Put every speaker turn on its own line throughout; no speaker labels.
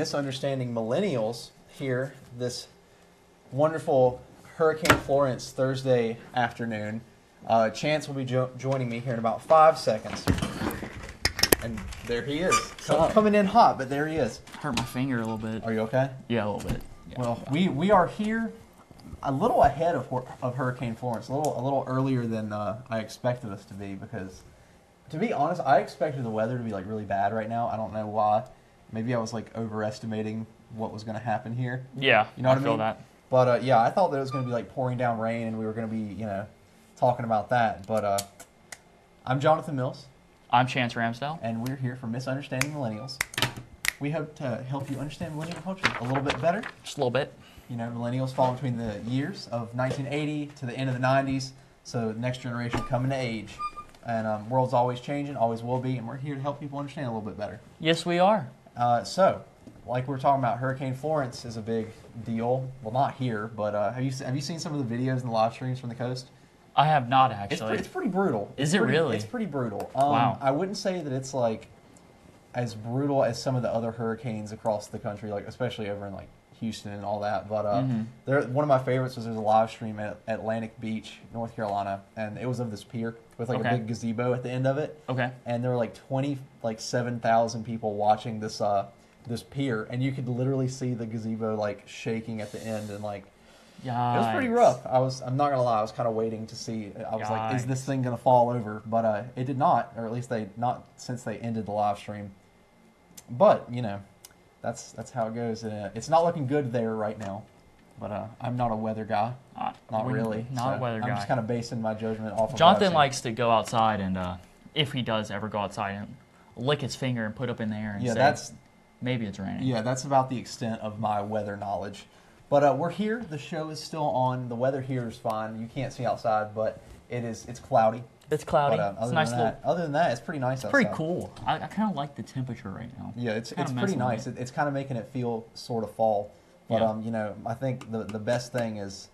Misunderstanding Millennials here this wonderful Hurricane Florence Thursday afternoon. Chance will be joining me here in about 5 seconds. And there he is. Coming in hot, but there he is.
Hurt my finger a little bit.
Are you okay?
Yeah, a little bit. Yeah.
Well, we are here a little ahead of Hurricane Florence, a little earlier than I expected us to be, because, to be honest, I expected the weather to be like really bad right now. I don't know why. Maybe I was like overestimating what was going to happen here.
Yeah,
you know what I mean?
feel that.
But yeah, I thought that it was going to be like pouring down rain, and we were going to be talking about that. But I'm Jonathan Mills.
I'm Chance Ramsdale.
And we're here for Misunderstanding Millennials. We hope to help you understand millennial culture a little bit better.
Just a little bit.
You know, millennials fall between the years of 1980 to the end of the 90s, so next generation coming to age. And world's always changing, always will be, and we're here to help people understand a little bit better.
Yes, we are.
So, like we were talking about, Hurricane Florence is a big deal. Well, not here, but have you seen some of the videos and the live streams from the coast?
I have not, actually.
It's pretty brutal.
Is it really?
It's pretty brutal.
Wow.
I wouldn't say that it's like as brutal as some of the other hurricanes across the country, like especially over in like Houston and all that. But one of my favorites was there's a live stream at Atlantic Beach, North Carolina, and it was of this pier with like a big gazebo at the end of it. Okay. And there were like 7,000 people watching this pier, and you could literally see the gazebo like shaking at the end, and like it was pretty rough. I'm not gonna lie, I was kind of waiting to see. I was like, is this thing gonna fall over? But it did not, or at least not since they ended the live stream. But that's how it goes. It's not looking good there right now. But I'm not a weather guy. Not really.
Not a weather guy.
I'm just kind of basing my judgment off of
Jonathan likes to go outside, and if he does ever go outside, and lick his finger and put up in the air and say, maybe it's raining.
Yeah, that's about the extent of my weather knowledge. But we're here. The show is still on. The weather here is fine. You can't see outside, but it's cloudy.
It's cloudy.
But,
it's nice.
Other than that, it's pretty nice outside.
Pretty cool. I kind of like the temperature right now.
Yeah, it's pretty nice. It's kind of making it feel sort of fall. But I think the best thing is,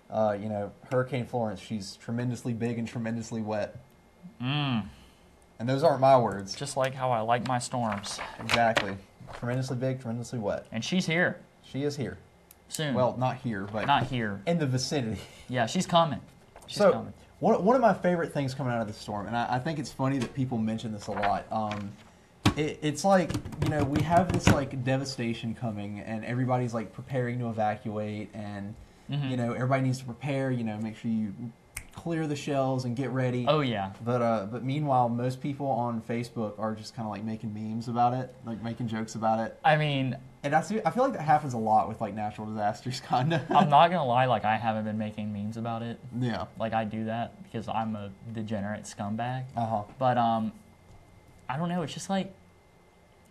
Hurricane Florence. She's tremendously big and tremendously wet. And those aren't my words.
Just like how I like my storms.
Exactly. Tremendously big, tremendously wet.
And she's here.
She is here.
Soon.
Well, not here, but
not here.
In the vicinity.
Yeah, she's coming. She's coming.
One of my favorite things coming out of the storm, and I think it's funny that people mention this a lot. It's like, we have this like devastation coming, and everybody's like preparing to evacuate, and everybody needs to prepare. Make sure you clear the shelves and get ready.
Oh yeah.
But meanwhile, most people on Facebook are just kind of like making memes about it, like making jokes about it.
I mean,
and I feel like that happens a lot with like natural disasters, kind of.
I'm not gonna lie, like I haven't been making memes about it.
Yeah.
Like I do that because I'm a degenerate scumbag.
Uh-huh.
But I don't know. It's just like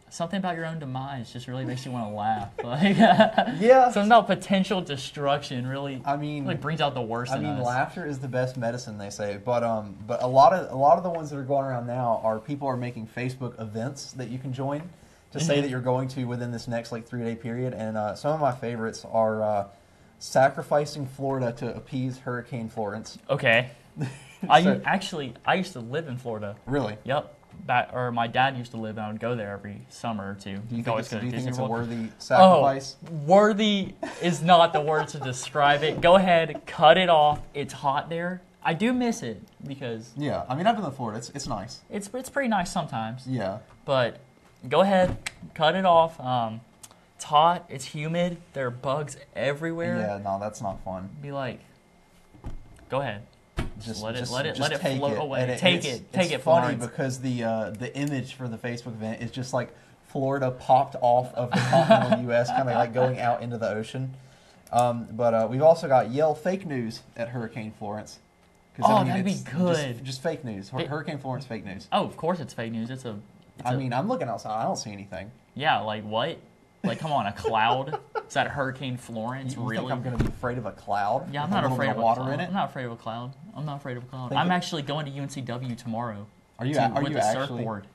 something about your own demise just really makes you want to laugh. Like,
yeah.
Something about potential destruction really.
I mean,
like brings out the worst in us.
Laughter is the best medicine, they say. But a lot of the ones that are going around now people are making Facebook events that you can join to say that you're going to within this next like 3-day period. And some of my favorites are sacrificing Florida to appease Hurricane Florence.
Okay. I used to live in Florida.
Really?
Yep. My dad used to live, and I would go there every summer or two.
Do you think it's a worthy sacrifice?
Oh, worthy is not the word to describe it. Go ahead, cut it off. It's hot there. I do miss it because...
Yeah, I mean, I've been to Florida. It's nice.
It's pretty nice sometimes.
Yeah.
But go ahead, cut it off. It's hot. It's humid. There are bugs everywhere.
Yeah, no, that's not fun.
Be like, go ahead.
Just
let it
take
float
it.
away.
Take it. Funny
Florence.
because the image for the Facebook event is just like Florida popped off of the continental U.S., kind of like going out into the ocean. But we've also got Yell fake news at Hurricane Florence.
That'd be good.
Just fake news. Hurricane Florence fake news.
Oh, of course it's fake news.
I'm looking outside. I don't see anything.
Yeah, like what? Like, come on, a cloud? Is that Hurricane Florence?
You
really?
think I'm going to be afraid of a cloud?
Yeah, I'm not afraid of
water
water
in it.
I'm not afraid of a cloud. I'm actually going to UNCW tomorrow.
Are you
with
actually?
a surfboard,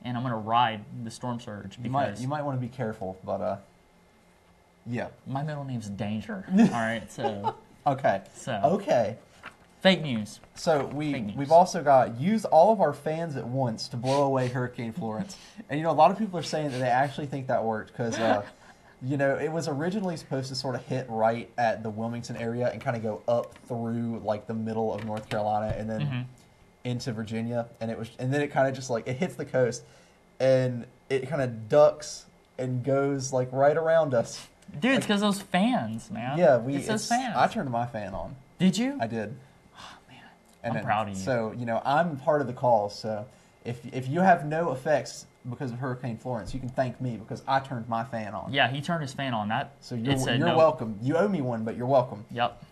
and I'm going to ride the storm surge.
You might want to be careful, but yeah.
My middle name's Danger. All right, so
okay.
Fake news.
So
Fake news.
we've also got use all of our fans at once to blow away Hurricane Florence. And you know, a lot of people are saying that they actually think that worked because you know, it was originally supposed to sort of hit right at the Wilmington area and kind of go up through like the middle of North Carolina and then into Virginia, and then it kind of just like it hits the coast and it kind of ducks and goes like right around us.
Dude, it's because those fans, man.
Yeah,
it's those fans.
I turned my fan on.
Did you?
I did.
Oh, man.
And
I'm proud of you.
So, you know, I'm part of the cause. So if you have no effects because of Hurricane Florence, you can thank me because I turned my fan on.
Yeah, he turned his fan on.
So you're welcome. You owe me one, but you're welcome.
Yep.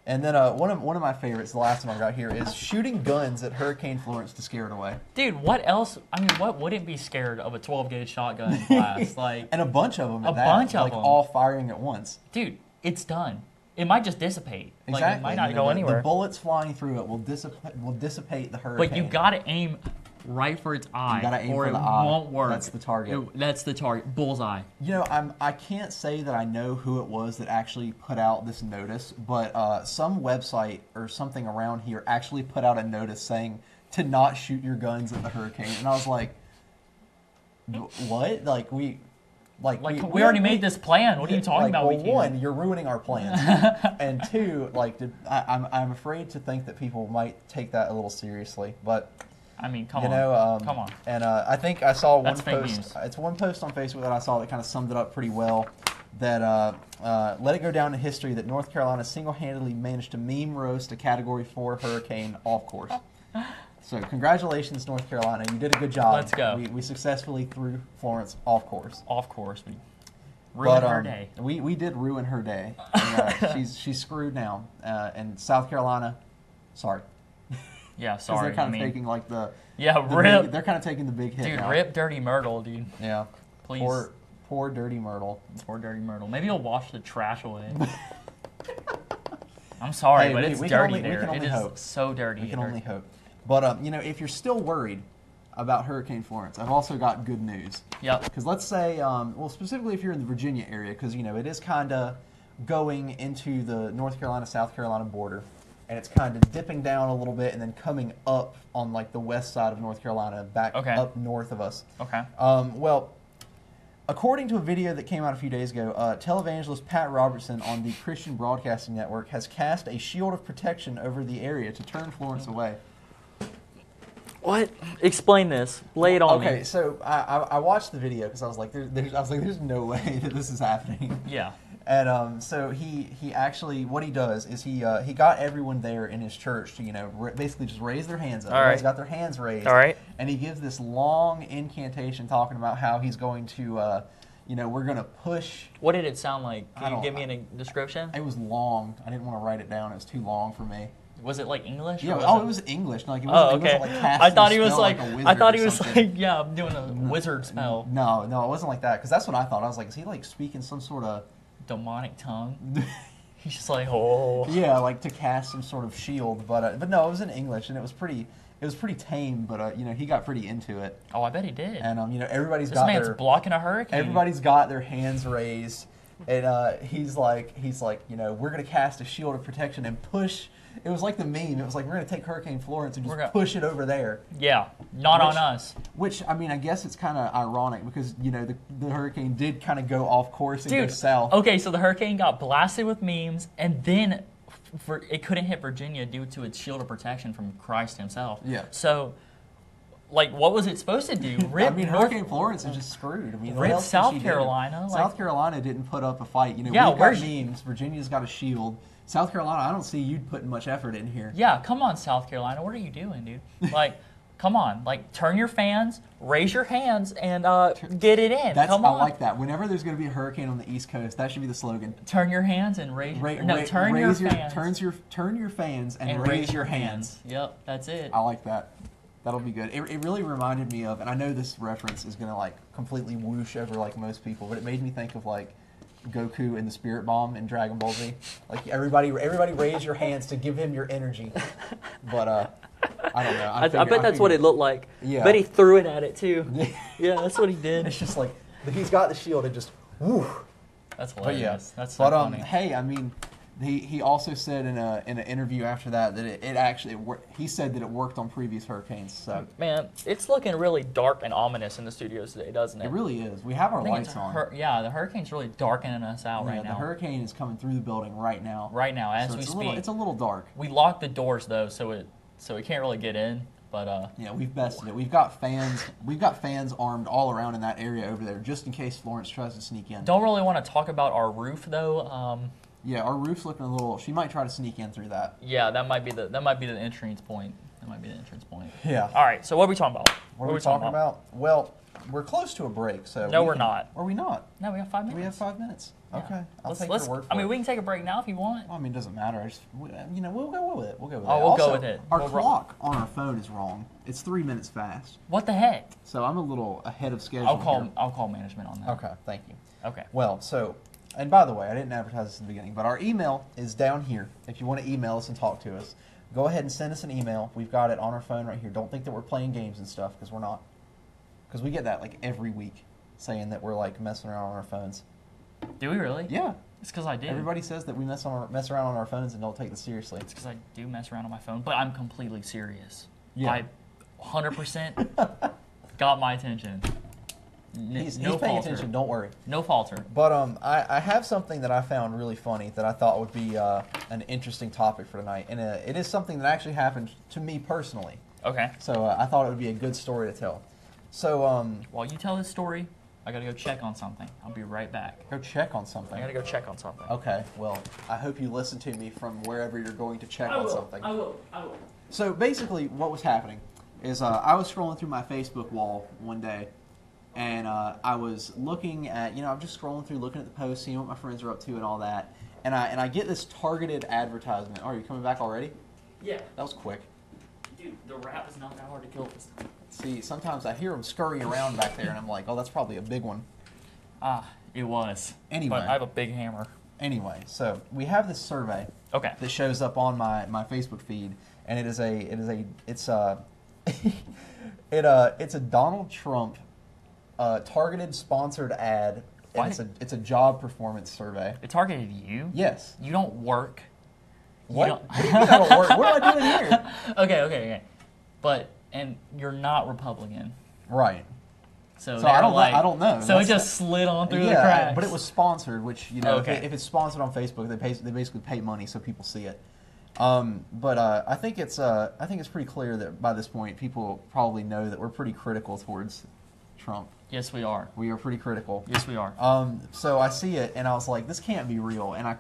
And then one of my favorites, the last one I got here, is shooting guns at Hurricane Florence to scare it away.
Dude, what else? I mean, what wouldn't be scared of a 12-gauge shotgun blast? Like,
and a bunch of them.
Like
all firing at once.
Dude, it's done. It might just dissipate.
Exactly.
Like, it might not go anywhere.
The bullets flying through it will dissipate the hurricane.
But you gotta aim right for its eye,
you gotta aim
or
for
it
the eye.
won't work.
That's the target.
That's the target. Bullseye.
You know, I can't say that I know who it was that actually put out this notice, but some website or something around here actually put out a notice saying to not shoot your guns at the hurricane, and I was like, what? Like we
already made this plan. What are you talking about?
Well, one, you're ruining our plans, and two, like I'm afraid to think that people might take that a little seriously. But
I mean,
come on. And I think I saw one post. It's one post on Facebook that I saw that kind of summed it up pretty well. That let it go down in history that North Carolina single-handedly managed to meme roast a Category 4 hurricane off course. So congratulations, North Carolina. You did a good job.
Let's go.
We successfully threw Florence off course.
Off course. We ruined her day.
We did ruin her day. And, she's screwed now. And South Carolina, sorry.
Yeah, sorry.
They're kind of taking like
rip.
They're kind of taking the big hit.
Dude,
now.
Rip Dirty Myrtle, dude.
Yeah.
Please.
Poor Dirty Myrtle.
Poor Dirty Myrtle. Maybe he'll wash the trash away. I'm sorry, but it's dirty there. It is so dirty.
We can only hope. But, you know, if you're still worried about Hurricane Florence, I've also got good news.
Yep.
Because let's say, well, specifically if you're in the Virginia area, because, you know, it is kind of going into the North Carolina-South Carolina border, and it's kind of dipping down a little bit and then coming up on, like, the west side of North Carolina, back up north of us.
Okay.
Well, according to a video that came out a few days ago, televangelist Pat Robertson on the Christian Broadcasting Network has cast a shield of protection over the area to turn Florence away.
What? Explain this. Lay it on me.
Okay, so I watched the video because I was like, there's no way that this is happening.
Yeah.
And so he actually, what he does is he got everyone there in his church to, you know, basically just raise their hands up. Everyone's got their hands raised.
All right.
And he gives this long incantation talking about how he's going to, you know, we're going to push.
What did it sound like? Can you give me a description?
It was long. I didn't want to write it down. It was too long for me.
Was it like English?
Yeah. It was English. Like, it
wasn't,
it wasn't like casting
I thought he was like.
a wizard
I thought he
or
was
something.
like, yeah, I'm doing a wizard spell.
No, it wasn't like that. Because that's what I thought. I was like, is he like speaking some sort of
demonic tongue? He's just like, oh.
Yeah, like to cast some sort of shield. But no, it was in English, and it was pretty tame. But you know, he got pretty into it.
Oh, I bet he did.
And you know, everybody's
this man's blocking a hurricane.
Everybody's got their hands raised, and he's like, you know, we're gonna cast a shield of protection and push. It was like the meme. It was like, we're going to take Hurricane Florence and just push it over there.
Yeah, on us.
Which, I mean, I guess it's kind of ironic because, you know, the hurricane did kind of go off course and go south.
Okay, so the hurricane got blasted with memes, and then it couldn't hit Virginia due to its shield of protection from Christ himself.
Yeah.
So, like, what was it supposed to do?
Hurricane Florence is just screwed. I mean,
rip South Carolina.
South Carolina didn't put up a fight. You know, we've got memes. Virginia's got a shield. South Carolina, I don't see you putting much effort in here.
Yeah, come on, South Carolina. What are you doing, dude? Like, come on. Like, turn your fans, raise your hands, and get it in. Come on.
I like that. Whenever there's going to be a hurricane on the East Coast, that should be the slogan.
Turn your hands and raise your fans. Turn
your fans and raise your hands.
Yep, that's it.
I like that. That'll be good. It really reminded me of, and I know this reference is going to, like, completely whoosh over, like, most people, but it made me think of, like, Goku and the Spirit Bomb in Dragon Ball Z. Like, everybody raise your hands to give him your energy. But I don't know.
I bet that's what it looked like.
Yeah.
But he threw it at it too. Yeah, that's what he did.
It's just like he's got the shield and just woo.
That's hilarious.
But yeah,
that's so funny.
Hey, I mean, He also said in an interview after that he said that it worked on previous hurricanes. So
Man, it's looking really dark and ominous in the studios today, doesn't it?
it really is. We have our
I think
lights on.
Yeah, the hurricane's really darkening us out right now.
The hurricane is coming through the building right now.
Right now, as
So
we
it's
speak.
it's a little dark.
We locked the doors though, so it can't really get in. But
Yeah, we've bested it. We've got fans. We've got fans armed all around in that area over there, just in case Florence tries to sneak in.
don't really want to talk about our roof though.
Yeah, our roof's looking a little. She might try to sneak in through that.
Yeah, that might be the entrance point. That might be the entrance point.
Yeah.
All right, so what are we talking about?
What are we talking about? Well, we're close to a break, so
No, we're not.
Are we not?
No, we have 5 minutes.
We have 5 minutes.
Yeah.
Okay, I'll
Let's,
take
let's,
your word for
I mean,
it.
we can take a break now if you want.
Well, I mean, it doesn't matter. We'll go with it. We'll go with it.
Oh, we'll go
Also,
with it.
Our
We'll
clock on our phone is wrong. It's 3 minutes fast,
What the heck?
so I'm a little ahead of schedule.
I'll call management on that.
Okay, thank you.
Okay.
Well, so, and by the way, I didn't advertise this in the beginning, but our email is down here. If you want to email us and talk to us, go ahead and send us an email. We've got it on our phone right here. Don't think that we're playing games and stuff, because we're not. Because we get that like every week, saying that we're like messing around on our phones.
Do we really?
Yeah.
It's because I do.
Everybody says that we mess around on our phones and don't take this seriously.
It's because I do mess around on my phone, but I'm completely serious.
Yeah.
I 100% got my attention.
He's
no
paying
falter.
attention. Don't worry.
No falter.
But I have something that I found really funny that I thought would be an interesting topic for tonight, and it is something that actually happened to me personally.
Okay.
So I thought it would be a good story to tell. So
While you tell this story, I gotta go check on something. I'll be right back.
go check on something.
I gotta go check on something.
Okay. Well, I hope you listen to me from wherever you're going to check on something.
I will.
So basically, what was happening is I was scrolling through my Facebook wall one day, and I was looking at, I'm just scrolling through, looking at the posts, seeing what my friends are up to and all that, and I get this targeted advertisement. Oh, are you coming back already?
Yeah.
That was quick.
Dude, the rat is not that hard to kill this time.
See, sometimes I hear them scurrying around back there, and I'm like, oh, that's probably a big one.
It was.
Anyway.
But I have a big hammer.
Anyway, so we have this survey
Okay.
that shows up on my Facebook feed, and it's a Donald Trump targeted sponsored ad.
What?
And it's a job performance survey.
It targeted you?
Yes.
You don't work.
What?
You don't-
What do you mean I don't work? What am I doing here?
Okay. And you're not Republican.
Right.
So
I don't know.
So it just slid on through the
Yeah,
cracks.
but it was sponsored, which
Okay.
if it's sponsored on Facebook, they basically pay money so people see it. But I think it's pretty clear that by this point people probably know that we're pretty critical towards Trump.
Yes, we are.
We are pretty critical.
Yes, we are.
So I see it and I was like, this can't be real. And I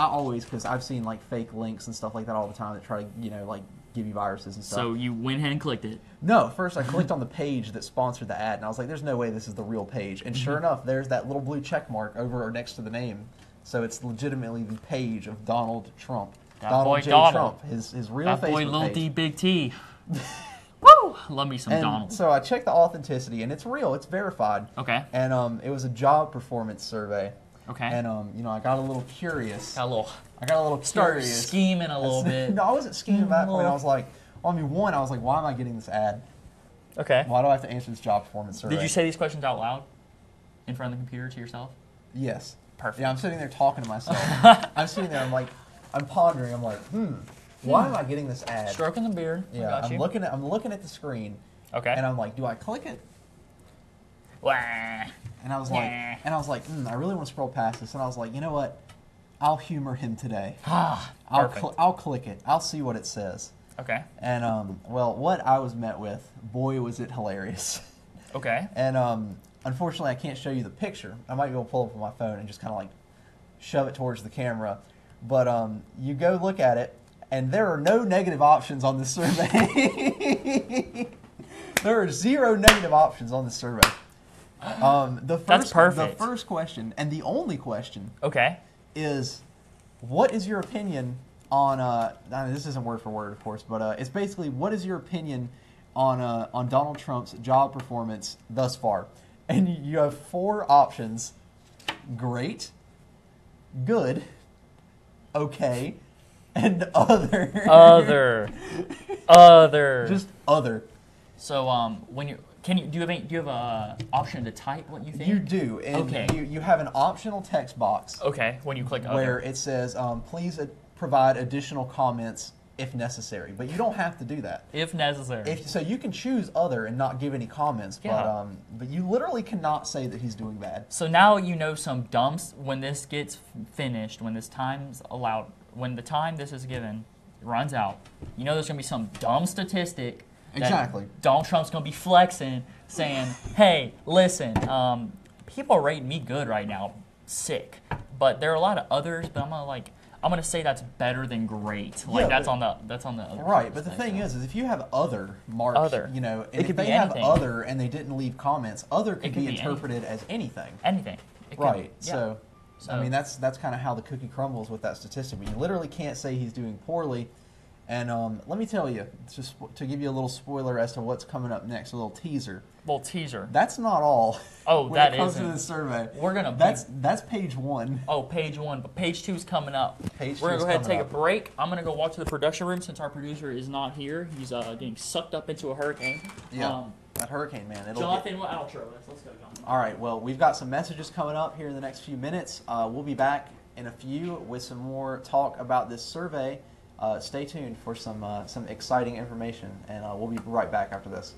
always, because I've seen like fake links and stuff like that all the time that try to like give you viruses and stuff.
So you went ahead and clicked it.
No, first I clicked on the page that sponsored the ad, and I was like, there's no way this is the real page. And sure enough, there's that little blue check mark over or next to the name. So it's legitimately the page of Donald Trump.
That
Donald
boy
J.
Donald.
Trump, his real
That
Facebook
boy, Lil
page.
D, Big T. Woo! Love me some
And
Donald.
so I checked the authenticity, and it's real. It's verified.
Okay.
And it was a job performance survey.
Okay.
And I got a little curious.
Got a little.
I got a little
Start
curious.
scheming a little bit.
No, I wasn't scheming at that point. I was like, I was like, why am I getting this ad?
Okay.
Why do I have to answer this job performance survey?
Did you say these questions out loud, in front of the computer to yourself?
Yes.
Perfect.
Yeah, I'm sitting there talking to myself. I'm sitting there. I'm pondering. I'm like, why am I getting this ad?
Stroking the beard. I
Yeah,
got
I'm
you.
looking at the screen,
Okay.
and I'm like, do I click it?
Wah.
And I was
Yeah.
like, I really want to scroll past this. And I was like, you know what? I'll humor him today.
Perfect.
I'll click it. I'll see what it says.
Okay.
And well, what I was met with, boy, was it hilarious.
Okay.
And unfortunately, I can't show you the picture. I might be able to pull it up on my phone and just kind of like shove it towards the camera. But you go look at it, and there are no negative options on this survey. There are 0 negative options on this survey.
That's perfect.
The first question, and the only question,
Okay.
is what is your opinion on this isn't word for word, of course, but it's basically, what is your opinion on Donald Trump's job performance thus far? And you have 4 options: great, good, okay, and other.
Other.
Just other.
So do you have a option to type what you think?
You do. And
Okay.
You have an optional text box
Okay, when you click
where it says, please provide additional comments if necessary. But you don't have to do that.
if necessary.
So you can choose other and not give any comments,
Yeah.
but you literally cannot say that he's doing bad.
So now you know some dumps when this gets finished, when this time's allowed, when the time this is given runs out. You know there's gonna be some dumb statistic. That
Exactly.
Donald Trump's gonna be flexing, saying, "Hey, listen, people are rating me good right now, sick, but there are a lot of others. But I'm gonna say that's better than great. Like
Yeah,
that's on the other
Right,
side
but the
of
thing
spectrum.
is if you have other marked,
Other.
you know,
It
and if
could
they
be
have
anything.
other and they didn't leave comments, other could
could
be
be
interpreted as anything.
Anything. It could-
Right.
yeah.
So I mean that's kind of how the cookie crumbles with that statistic. But you literally can't say he's doing poorly. And let me tell you, just to give you a little spoiler as to what's coming up next, a little teaser.
Little teaser.
That's not all.
Oh,
when
that
it comes
isn't.
to this survey.
We're gonna.
That's page 1.
Oh, page 1, but page 2 is coming up.
Page
We're
2
gonna
is
go ahead and take
coming
a break. I'm gonna go walk to the production room since our producer is not here. He's getting sucked up into a hurricane.
Yeah. That hurricane, man.
Jonathan, what outro us? Let's go, Jonathan.
All right. Well, we've got some messages coming up here in the next few minutes. We'll be back in a few with some more talk about this survey. Stay tuned for some exciting information, and we'll be right back after this.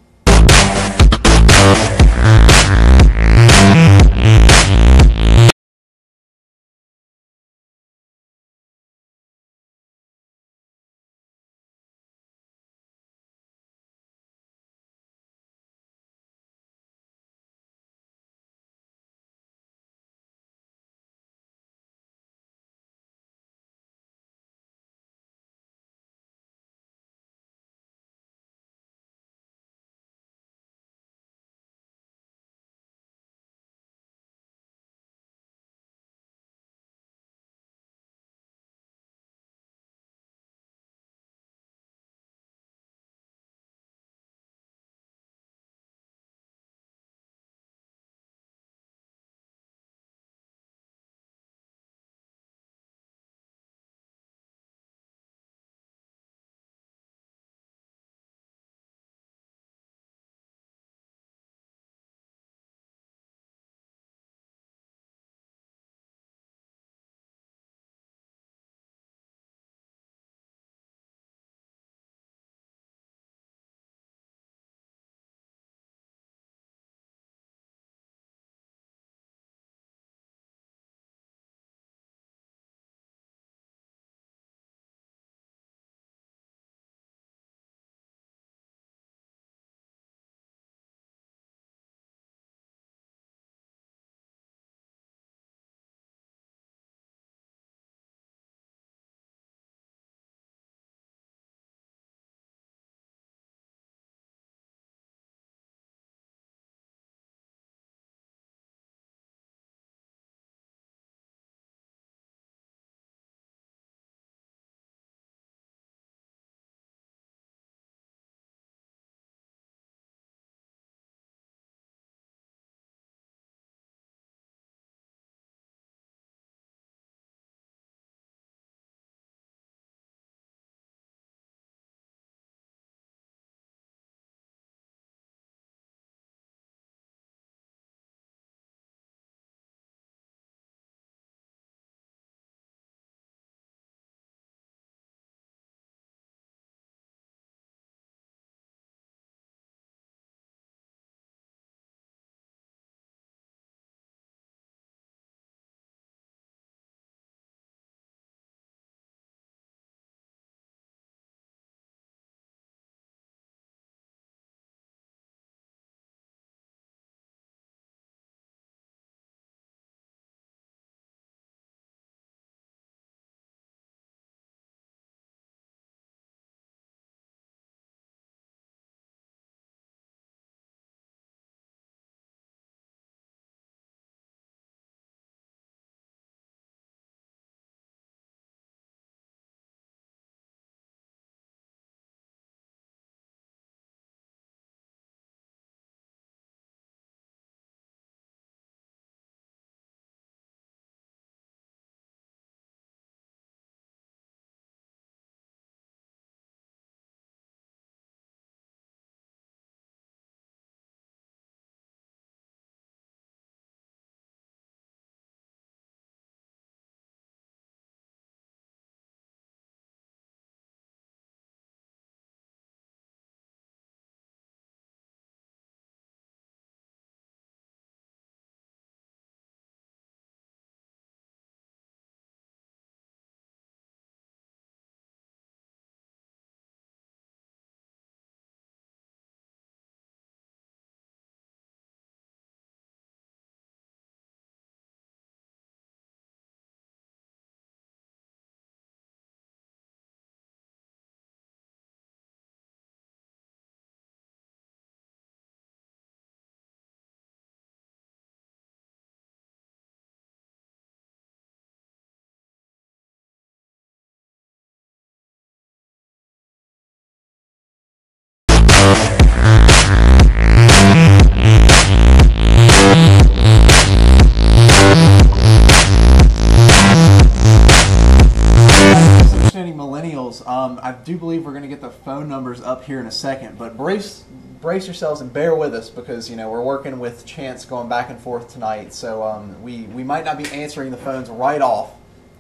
do believe we're going to get the phone numbers up here in a second, but brace yourselves and bear with us because, we're working with Chance going back and forth tonight, so we might not be answering the phones right off,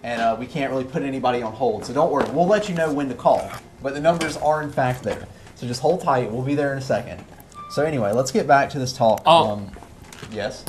and we can't really put anybody on hold, so don't worry. We'll let you know when to call, but the numbers are in fact there. So just hold tight. We'll be there in a second. So anyway, let's get back to this talk. Yes?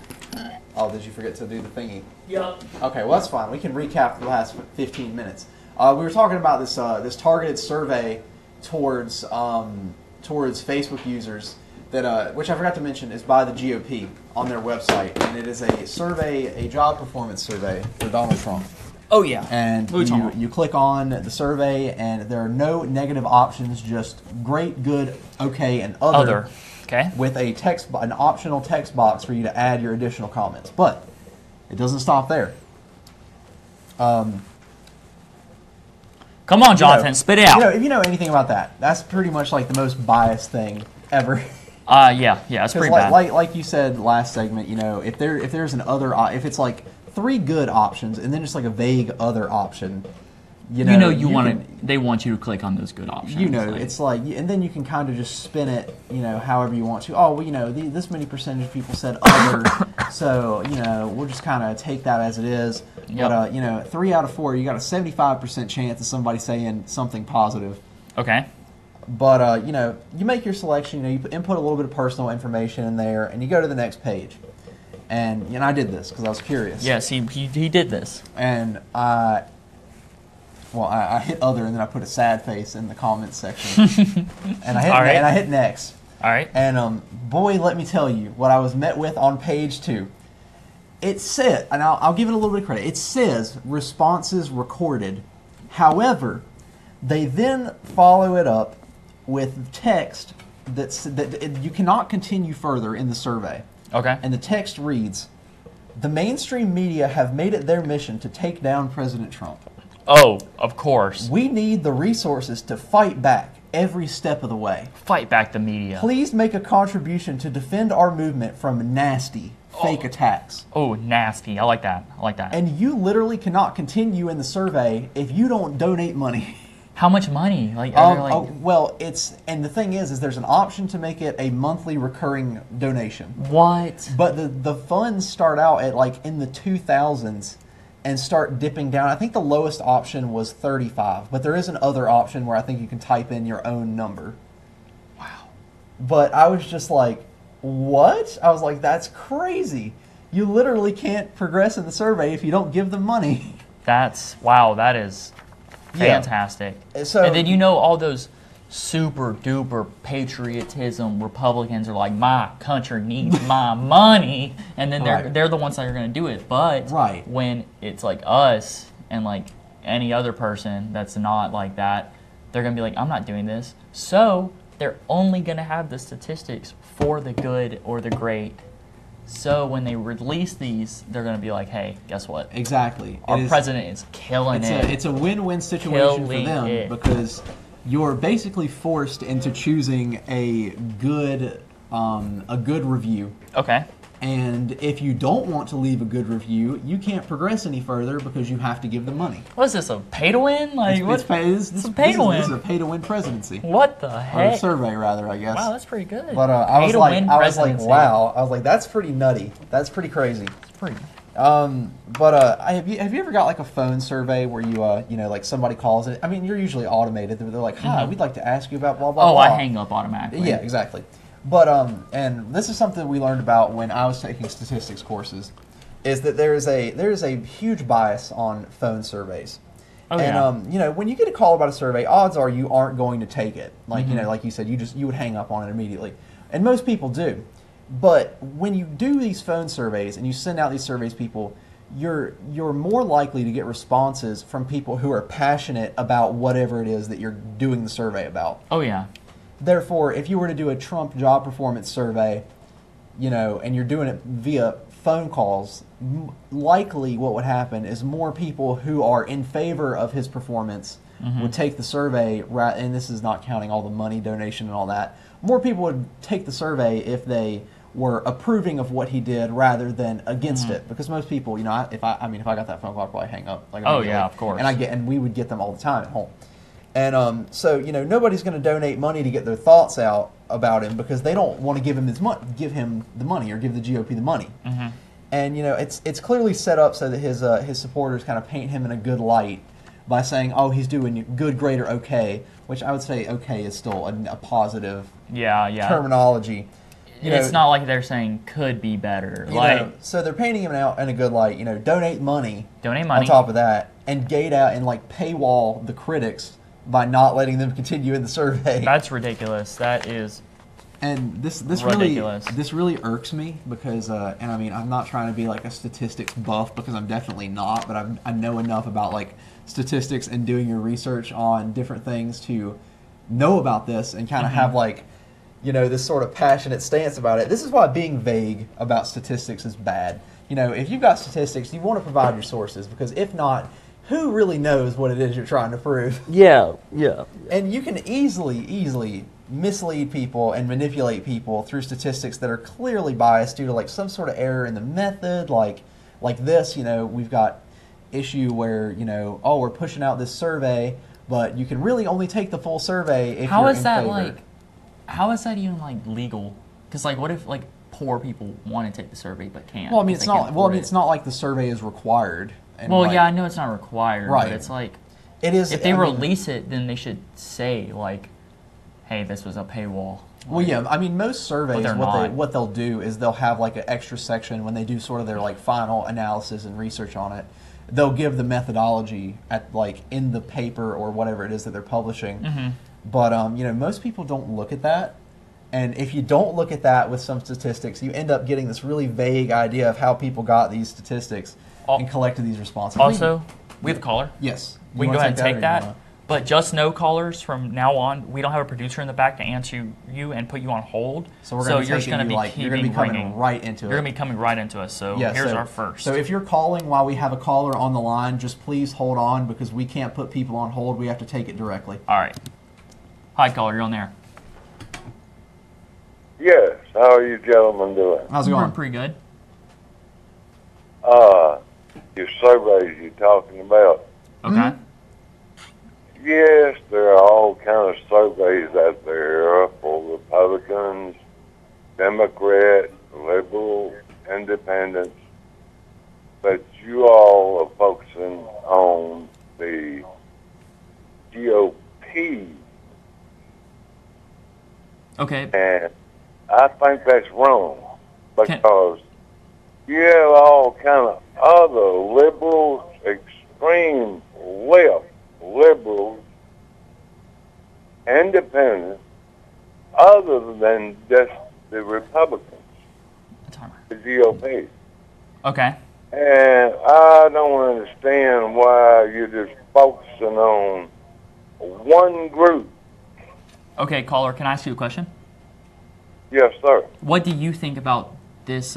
Oh, did you forget to do the thingy?
Yep.
Okay, well, that's fine. We can recap the last 15 minutes. We were talking about this targeted survey towards Facebook users that, which I forgot to mention, is by the GOP on their website, and it is a job performance survey for Donald Trump.
Oh yeah.
And you click on the survey, and there are no negative options, just great, good, okay, and other.
Okay.
With an optional text box for you to add your additional comments, but it doesn't stop there.
Come on, Jonathan, spit it out.
If you know anything about that, that's pretty much like the most biased thing ever.
Yeah, it's pretty bad.
Like you said last segment, if there's an other, if it's like 3 good options and then just like a vague other option,
they want you to click on those good options.
It's like, and then you can kind of just spin it, however you want to. Oh, well, this many percentage of people said other, so we'll just kind of take that as it is. Yep. But 3 out of 4, you got a 75% chance of somebody saying something positive.
Okay.
But you make your selection. You input a little bit of personal information in there, and you go to the next page. And I did this because I was curious.
Yes, he did this.
And I hit other, and then I put a sad face in the comments section. And I hit next.
All right.
And boy, let me tell you what I was met with on page 2. It said, and I'll give it a little bit of credit. It says responses recorded. However, they then follow it up with text that you cannot continue further in the survey.
Okay.
And the text reads, "The mainstream media have made it their mission to take down President Trump.
Oh, of course.
We need the resources to fight back every step of the way.
Fight back the media.
Please make a contribution to defend our movement from nasty, fake attacks."
Oh, nasty. I like that.
And you literally cannot continue in the survey if you don't donate money.
How much money?
And the thing is there's an option to make it a monthly recurring donation.
What?
But the funds start out at like in the 2000s and start dipping down. I think the lowest option was $35, but there is an other option where I think you can type in your own number.
Wow.
But I was just like, what? I was like, that's crazy. You literally can't progress in the survey if you don't give them money.
That is fantastic.
Yeah. So,
and then all those super duper patriotism Republicans are like, my country needs my money, and then they're the ones that are going to do it. But when it's like us and like any other person that's not like that, they're going to be like, I'm not doing this. So they're only going to have the statistics for the good or the great. So when they release these, they're going to be like, hey, guess what?
Exactly.
Our president is killing it.
It's a win-win situation for them because you're basically forced into choosing a good review.
Okay.
And if you don't want to leave a good review, you can't progress any further because you have to give them money.
What is this, a pay-to-win?
It's a pay-to-win. This is a pay-to-win presidency.
What the heck?
Or survey, rather, I guess.
Wow, that's pretty good.
But I was like, that's pretty nutty. That's pretty crazy.
It's pretty.
Have you ever got like a phone survey where you like somebody calls it? I mean, you're usually automated. They're like, hi, we'd like to ask you about blah blah blah.
Oh, I hang up automatically.
Yeah, exactly. But and this is something we learned about when I was taking statistics courses, is that there is a huge bias on phone surveys.
Oh,
and
yeah.
When you get a call about a survey, odds are you aren't going to take it. Like like you said, you would hang up on it immediately, and most people do. But when you do these phone surveys and you send out these surveys, you're more likely to get responses from people who are passionate about whatever it is that you're doing the survey about.
Oh yeah.
Therefore, if you were to do a Trump job performance survey, and you're doing it via phone calls, likely what would happen is more people who are in favor of his performance would take the survey, and this is not counting all the money donation and all that. More people would take the survey if they were approving of what he did rather than against it, because most people, if I got that phone call, I'd probably hang up. Like,
oh yeah, of course.
And we would get them all the time at home. And so, nobody's going to donate money to get their thoughts out about him because they don't want to give him the money or give the GOP the money.
Mm-hmm.
And it's clearly set up so that his supporters kind of paint him in a good light by saying, "Oh, he's doing good, great, or okay," which I would say okay is still a positive terminology.
It's not like they're saying could be better.
So they're painting him out in a good light. Donate money.
Donate money.
On top of that, and gate out and paywall the critics by not letting them continue in the survey.
That's ridiculous. That is.
And this
ridiculous.
This really irks me because, and I mean, I'm not trying to be a statistics buff because I'm definitely not, but I know enough about statistics and doing your research on different things to know about this and kind of have this sort of passionate stance about it. This is why being vague about statistics is bad. If you've got statistics, you want to provide your sources because if not, who really knows what it is you're trying to prove?
Yeah.
And you can easily mislead people and manipulate people through statistics that are clearly biased due to some sort of error in the method, like this. We've got issue where we're pushing out this survey, but you can really only take the full survey if you're in favor.
How is that even legal? Because what if poor people want to take the survey but can't?
Well, I mean it's not. Well, I mean it's not like the survey is required. And
I know it's not required,
right?
But it's
it is.
If they release it, then they should say hey, this was a paywall.
Well, yeah, I mean, most surveys, what they'll do is they'll have an extra section when they do sort of their final analysis and research on it. They'll give the methodology at in the paper or whatever it is that they're publishing.
Mm-hmm.
But most people don't look at that, and if you don't look at that with some statistics, you end up getting this really vague idea of how people got these statistics and collected these responses.
Also, we have a caller.
Yes,
we can go ahead and take that. But just no callers from now on. We don't have a producer in the back to answer you and put you on hold.
So we're going to be coming right into it.
You're going to be coming right into us. So here's our first.
So if you're calling while we have a caller on the line, just please hold on because we can't put people on hold. We have to take it directly.
All right. Hi, caller. You're on there.
Yes. How are you gentlemen doing?
How's it going?
We're pretty good.
Your surveys you're talking about.
Okay.
Mm-hmm.
Yes, there are all kind of surveys out there for Republicans, Democrats, liberals, independents, but you all are focusing on the GOP.
Okay.
And I think that's wrong because you have all kind of other liberals, extreme left liberals, independents, other than just the Republicans, the GOP.
Okay.
And I don't understand why you're just focusing on one group.
Okay, caller, can I ask you a question?
Yes, sir.
What do you think about this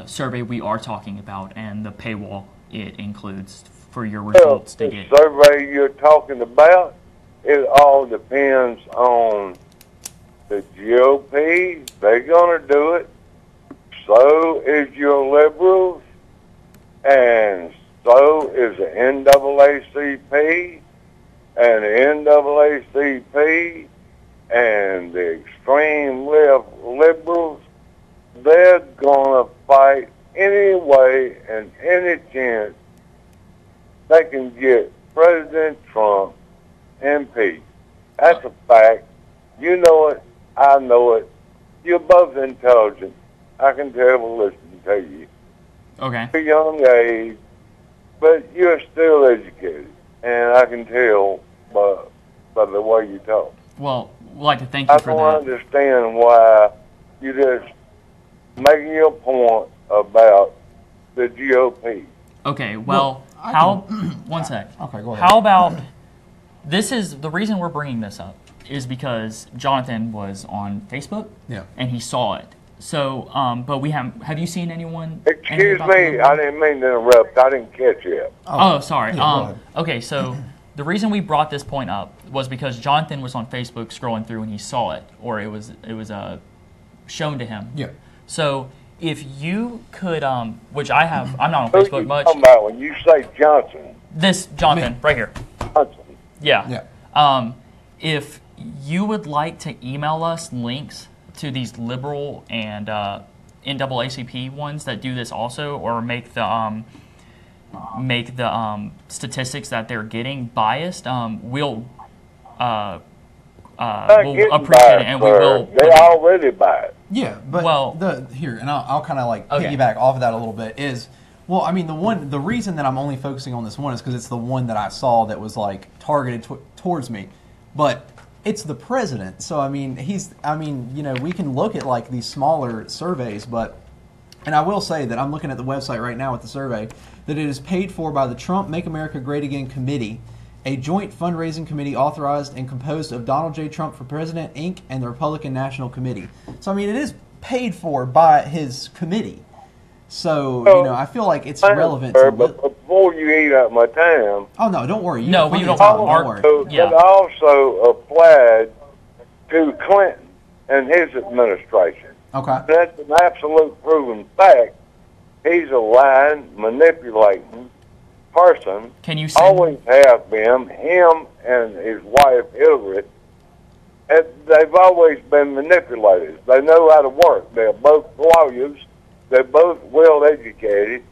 survey we are talking about and the paywall it includes for your results to get?
The survey you're talking about, it all depends on the GOP. They're going to do it. So is your liberals, and so is the NAACP, and the NAACP, and the extreme left liberals. They're going to fight any way and any chance they can get President Trump impeached. That's a fact. You know it. I know it. You're both intelligent. I can tell by listening to you.
Okay.
You're young age, but you're still educated, and I can tell by the way you talk.
Well, we'd like to thank you for that.
I don't understand why you're just making your point about the GOP.
Okay, well, one sec.
Okay, go ahead.
How about, this is, the reason we're bringing this up is because Jonathan was on Facebook, and he saw it. So, but we have you seen anyone?
Excuse me, I didn't mean to interrupt. I didn't catch you.
Oh, sorry. Okay, so the reason we brought this point up was because Jonathan was on Facebook scrolling through and he saw it, or it was shown to him.
Yeah.
So if you could, which I'm not on Facebook much.
Talking about when you say Johnson?
This Jonathan right here.
Johnson.
Yeah. If you would like to email us links to these liberal and NAACP ones that do this also, or make the statistics that they're getting biased, we'll appreciate it, and we will.
They already buy it.
Yeah, but I'll kind of like piggyback off of that a little bit is, well, I mean, the reason that I'm only focusing on this one is because it's the one that I saw that was like targeted towards me, but it's the president. So I mean, we can look at like these smaller surveys, and I will say that I'm looking at the website right now with the survey that it is paid for by the Trump Make America Great Again Committee, a joint fundraising committee authorized and composed of Donald J. Trump for President, Inc., and the Republican National Committee. So, I mean, it is paid for by his committee. So, I feel like it's relevant.
But before you eat up my time...
Oh, no, don't worry.
You don't worry.
It also applied to Clinton and his administration.
Okay.
That's an absolute proven fact. He's a lying, manipulating person.
Can you
always have been, him and his wife Hillary, and they've always been manipulators. They know how to work. They're both lawyers. They're both well educated.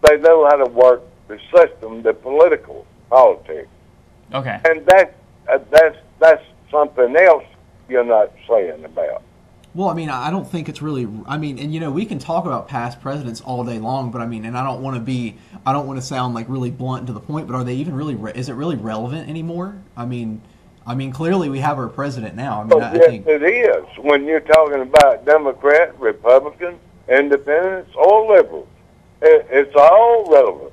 They know how to work the system, the political politics.
Okay.
And that's something else you're not saying about.
Well, I mean, I don't think it's really. I mean, and we can talk about past presidents all day long, but I mean, and I don't want to sound like really blunt and to the point, but are they even really? Is it really relevant anymore? I mean, clearly we have our president now. I mean, I think
it is when you're talking about Democrat, Republican, Independents, or liberals. It's all relevant.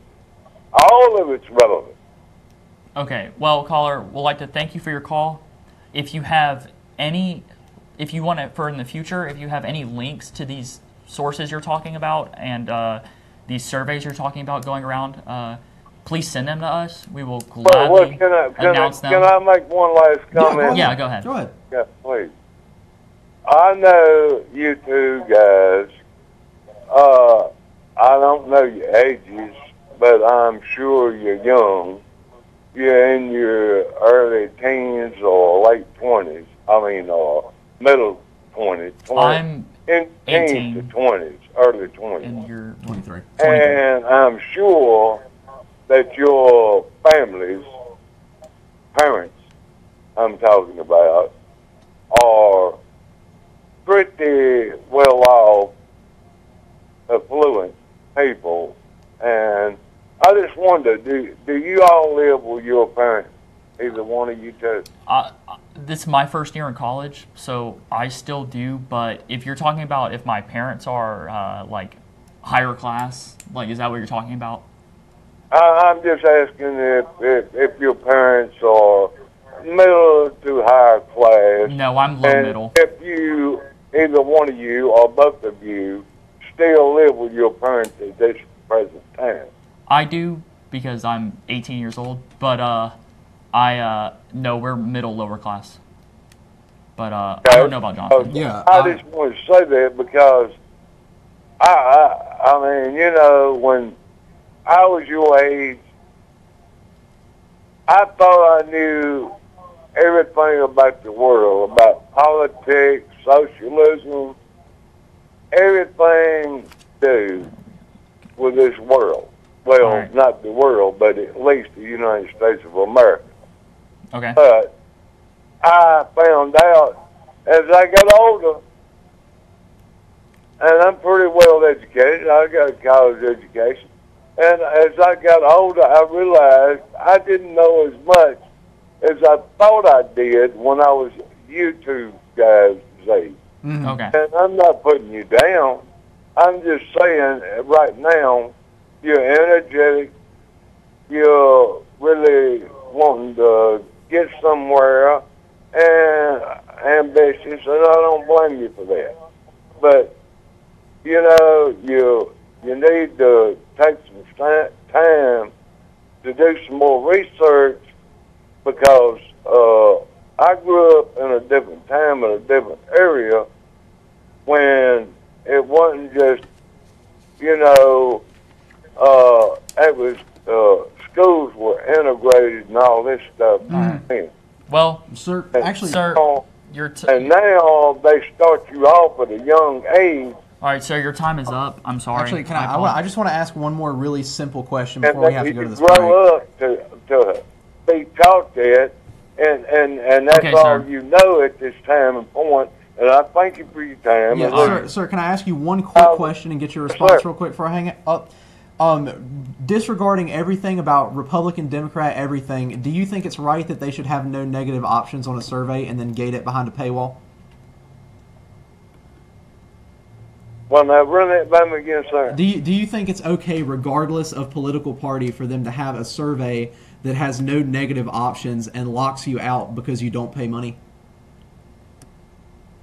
All of it's relevant.
Okay. Well, caller, we'd like to thank you for your call. If you have any. If you want to, for in the future, if you have any links to these sources you're talking about and these surveys you're talking about going around, please send them to us. We will gladly announce them.
Can I make one last comment?
Yeah, go ahead.
Go ahead.
Yeah, please. I know you two guys, I don't know your ages, but I'm sure you're young. You're in your early teens or late 20s. Middle 20s.
I'm
in
18
to 20s, early 20s.
And you're
23.
And I'm sure that your families, parents I'm talking about, are pretty well off, affluent people. And I just wonder, do you all live with your parents? Either one of you two?
This is my first year in college, so I still do. But if you're talking about if my parents are like higher class, like is that what you're talking about?
I'm just asking if your parents are middle to higher class.
No, I'm low middle.
If you, either one of you or both of you, still live with your parents at this present time.
I do because I'm 18 years old, but no, we're middle lower class. But I don't know about Jonathan.
Yeah,
I just want to say that because I mean, when I was your age, I thought I knew everything about the world, about politics, socialism, everything to do with this world. Well, not the world, but at least the United States of America.
Okay.
But I found out as I got older, and I'm pretty well educated. I got a college education. And as I got older, I realized I didn't know as much as I thought I did when I was you two guys' age.
Mm-hmm. Okay.
And I'm not putting you down. I'm just saying right now, you're energetic. You're really wanting to get somewhere and ambitious, and I don't blame you for that. But, you need to take some time to do some more research because I grew up in a different time in a different area when it wasn't just, it was schools were integrated and all this stuff.
Right.
Sir,
And,
actually,
Sir,
uh,
your t-
and now they start you off at a young age,
all right, sir, your time is up. I'm sorry.
actually, can
I
I just want to ask one more really simple question
and
before we have to
you
go to this
grow
break.
up to be taught that, and that's
Okay,
all
sir.
you know at this time and point. And I thank you for your time.
Yeah,
And
sir, can I ask you one quick question and get your response real quick before I hang it up? Disregarding everything about Republican, Democrat, everything, do you think it's right that they should have no negative options on a survey and then gate it behind a paywall?
well, now run that by me again, sir.
Do you think it's okay, regardless of political party, for them to have a survey that has no negative options and locks you out because you don't pay money?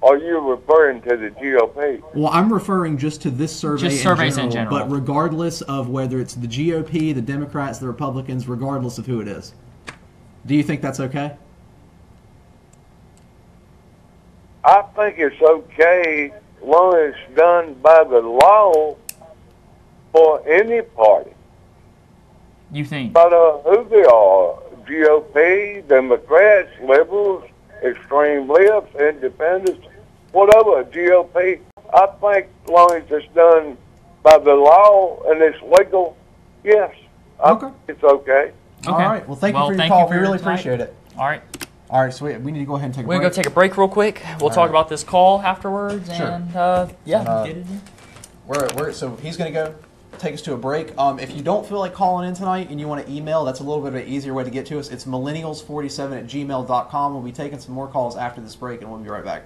Are you referring to the GOP?
Well, I'm referring just to this survey
Just surveys in general.
but regardless of whether it's the GOP, the Democrats, the Republicans, regardless of who it is. Do you think that's okay?
I think it's okay as long as it's done by the law for any party.
You think?
But who they are, GOP, Democrats, liberals, extreme lefts, independents, whatever, GOP, I think as long as it's done by the law and it's legal, yes, I think it's okay.
All right. Well, thank you for your call. We really appreciate it.
All right.
All right, so we need to go ahead and take a break.
We're going to go take a break real quick. We'll talk about this call afterwards.
Sure.
And, yeah. Get it in.
So he's going to go take us to a break. If you don't feel like calling in tonight and you want to email, that's a little bit of an easier way to get to us. It's millennials47@gmail.com. We'll be taking some more calls after this break, and we'll be right back.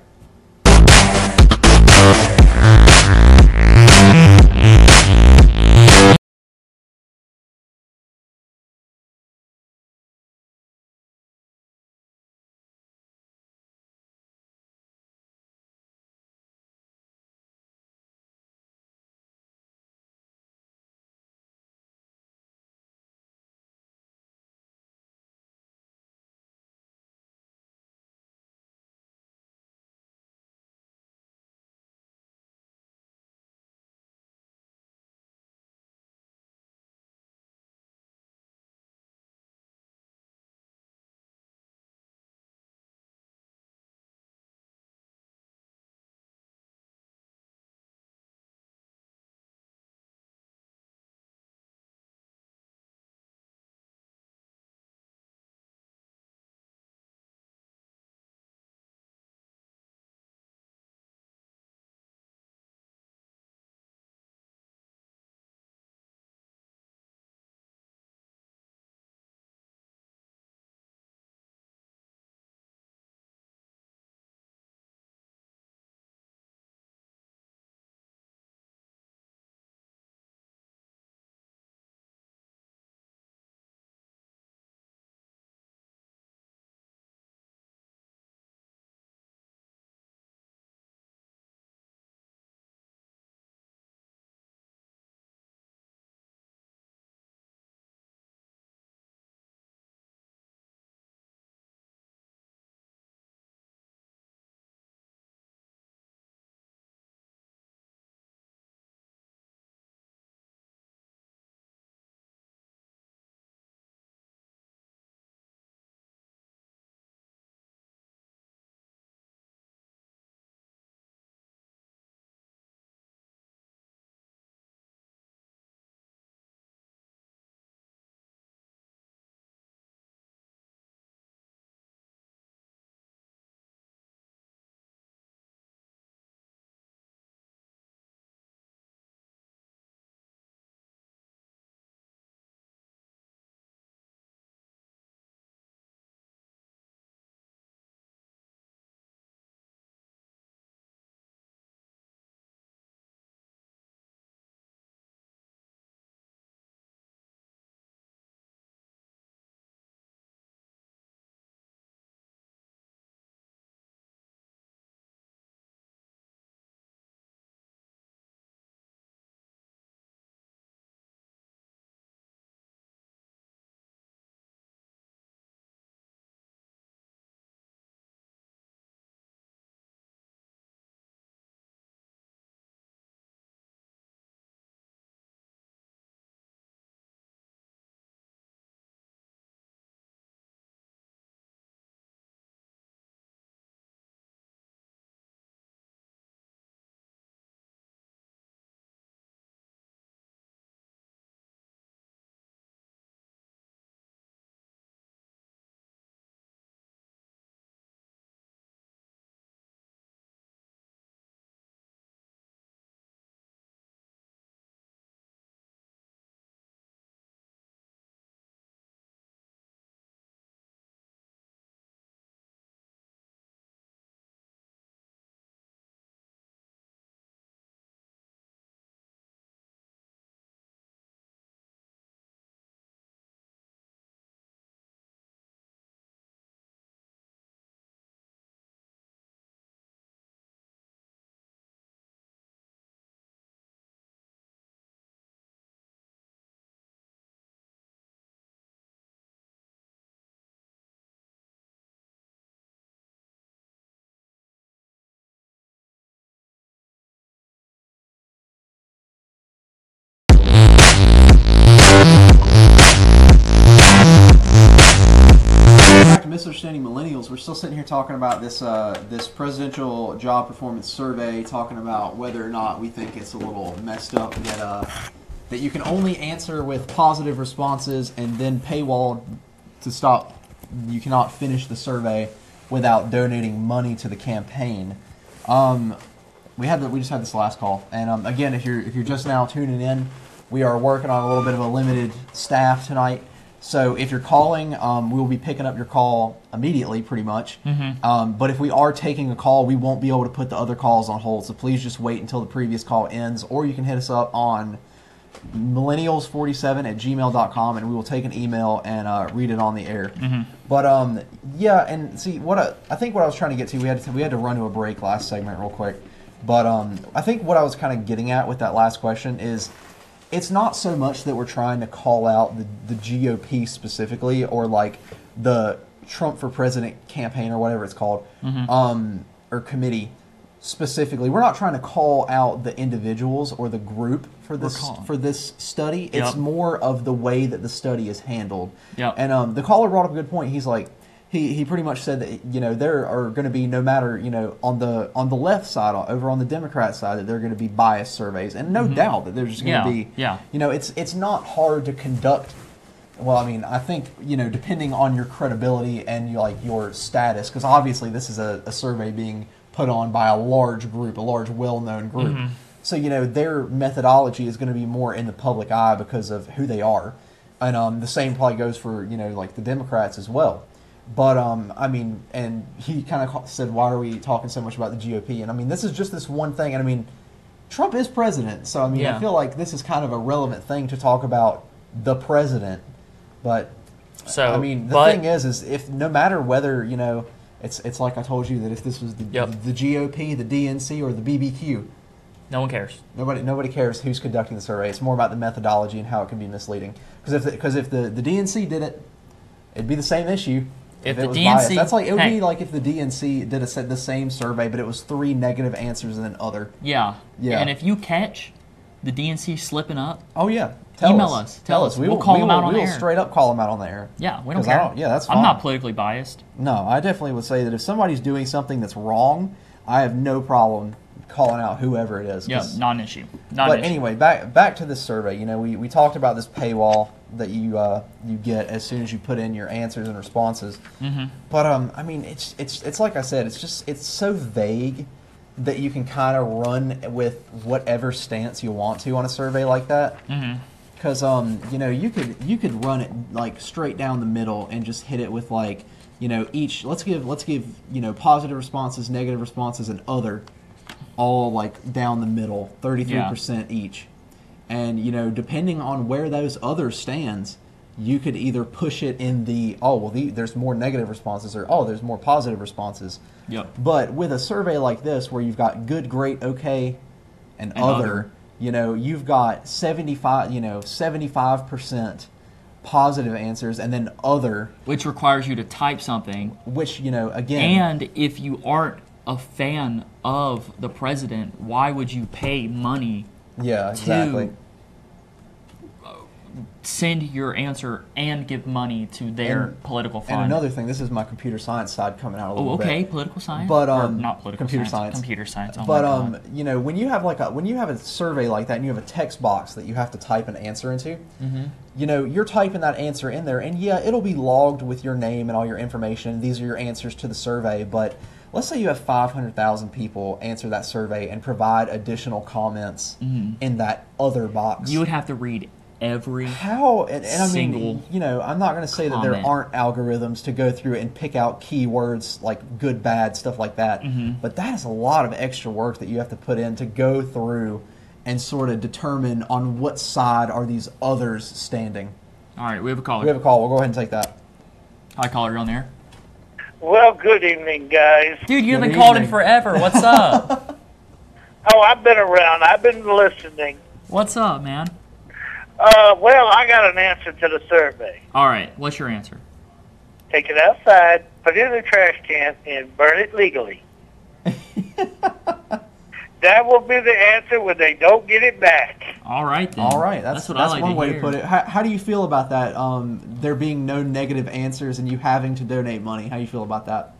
Misunderstanding Millennials. We're still sitting here talking about this presidential job performance survey, talking about whether or not we think it's a little messed up that you can only answer with positive responses and then paywalled to stop. You cannot finish the survey without donating money to the campaign. We just had this last call, and again, if you're just now tuning in, we are working on a little bit of a limited staff tonight. So if you're calling, we'll be picking up your call immediately, pretty much. But if we are taking a call, we won't be able to put the other calls on hold. So please just wait until the previous call ends, or you can hit us up on millennials47@gmail.com, and we will take an email and read it on the air. But yeah, and see I think what I was trying to get to, we had to run to a break last segment real quick. But I think what I was kind of getting at with that last question is, it's not so much that we're trying to call out the GOP specifically, or like the Trump for President campaign or whatever it's called, or committee specifically. We're not trying to call out the individuals or the group for this study. It's more of the way that the study is handled. And the caller brought up a good point. He's like, he pretty much said that, you know, there are going to be, no matter, you know, on the left side, over on the Democrat side, that there are going to be biased surveys, and no doubt that there's going to be, you know, it's not hard to conduct. Well, I mean, I think, you know, depending on your credibility and your status, because obviously this is a survey being put on by a large group, a large well-known group. So, you know, their methodology is going to be more in the public eye because of who they are. And the same probably goes for, you know, like the Democrats as well. But, I mean, and he kind of said, why are we talking so much about the GOP? And, I mean, this is just this one thing. And, I mean, Trump is president. So, I mean, I feel like this is kind of a relevant thing to talk about the president. But, I mean, the thing is if no matter whether, you know, it's like I told you, that if this was the GOP, the DNC, or the BBQ.
No one cares.
Nobody cares who's conducting the survey. It's more about the methodology and how it can be misleading. Because if the DNC did it, it'd be the same issue. If the DNC, biased. That's like, it would be like if the DNC did the same survey, but it was 3 negative answers and then other. Yeah. And if you catch the DNC slipping up, email us. Tell us. We'll call them out on the air. We'll straight up call them out on the air. Yeah, we don't care. That's fine. I'm not politically biased. No, I definitely would say that if somebody's doing something that's wrong, I have no problem calling out whoever it is. Yeah, non-issue. But anyway, back to this survey. You know, we talked about this paywall that you get as soon as you put in your answers and responses. But I mean, it's like I said, it's so vague that you can kind of run with whatever stance you want to on a survey like that. Because you know, you could run it like straight down the middle and just hit it with like, you know, each let's give you know, positive responses, negative responses, and other, all like down the middle, 33% each. And, you know, depending on where those others stands, you could either push it in there's more negative responses, or there's more positive responses. But with a survey like this, where you've got good, great, okay, and other, you know, you've got 75% positive answers, and then other, which requires you to type something. Which, you know, again, and if you aren't a fan of the president, why would you pay money? Yeah, exactly. To send your answer and give money to their political fund. And another thing, this is my computer science side coming out a little bit. Okay, political science, but not political computer science. Computer science. Oh but you know, when you have a survey like that, and you have a text box that you have to type an answer into, you know, you're typing that answer in there, and it'll be logged with your name and all your information. These are your answers to the survey, but let's say you have 500,000 people answer that survey and provide additional comments in that other box. You would have to read every and I mean, you know, I'm not going to say that there aren't algorithms to go through and pick out keywords like good, bad, stuff like that. But that is a lot of extra work that you have to put in to go through and sort of determine on what side are these others standing. All right, we have a caller. We'll go ahead and take that. Hi, caller, you're on the air.
Well, good evening, guys.
Dude, you haven't called in forever. What's up?
I've been around. I've been listening.
What's up, man?
Well, I got an answer to the survey.
All right. What's your answer?
Take it outside, put it in the trash can, and burn it legally. That will be the answer when they don't get it back.
All right, then.
All right, that's
what I like
one
to
way
hear.
to put it. How do you feel about that? There being no negative answers and you having to donate money. How do you feel about that?